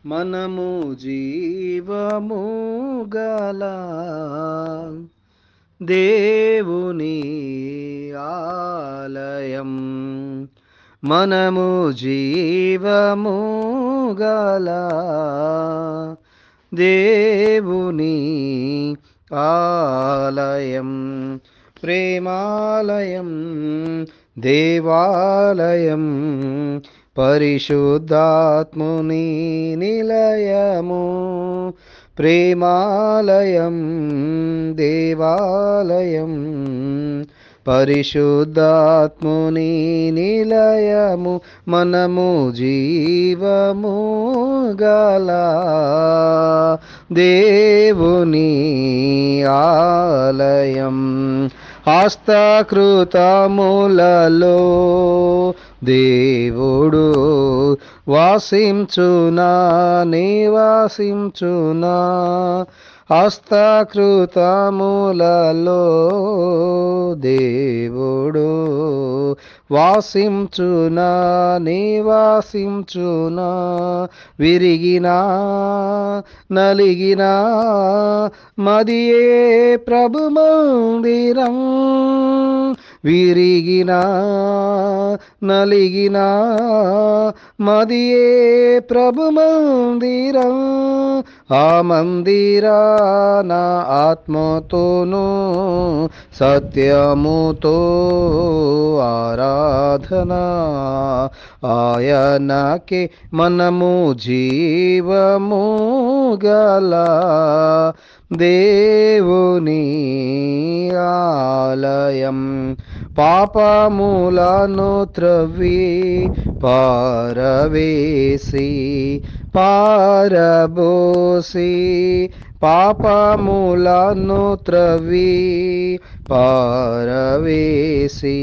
మనము జీవము గల దేవుని ఆలయం. మనము జీవము గల దేవుని ఆలయం, ప్రేమాలయం, దేవాలయం, పరిశుద్ధాత్ముని నిలయము. ప్రేమాలయం, దేవాలయం, పరిశుద్ధాత్ముని నిలయము. మనము జీవము గల దేవుని ఆలయం. హస్తకృతములలో దేవుడు వాసించునా, నివాసించునా. హస్తకృతములలో దేవుడు వాసించునా, నివాసించునా. విరిగినా నలిగినా మదియే ప్రభు మందిరం. విరిగినా నలిగినా మదియే ప్రభు మందిరం. ఆ మందిరాన ఆత్మతోనూ సత్యముతో ఆరాధన. ఆయనకే మనము జీవము గల దేవుని ఆలయం. పాపములను త్రవ్వి పారవేసి పారబోసి, పాపములను త్రవ్వి పారవేసి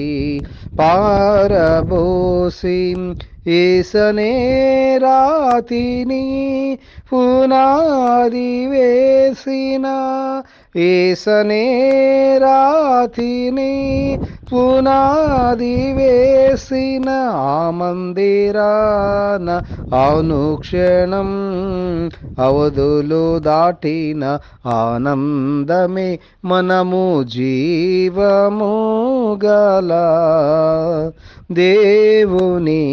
పారబోసి, ఏసనే రాతిని పునాది వేసిన. ఏసనే రాతిని పునాది వేసిన. ఆ మందిరాన అనుక్షణం అవధులు దాటిన ఆనందమే. మనము జీవము గల దేవుని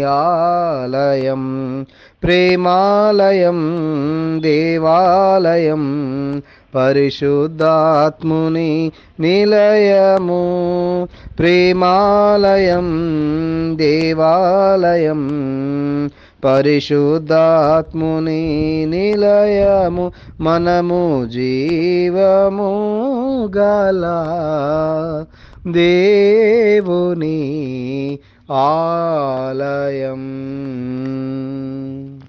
ఆలయం, ప్రేమాలయం, దేవాలయం, పరిశుద్ధాత్ముని నిలయము. ప్రేమాలయం, దేవాలయం, పరిశుద్ధాత్ముని నిలయము. మనము జీవము గల దేవుని ఆలయం.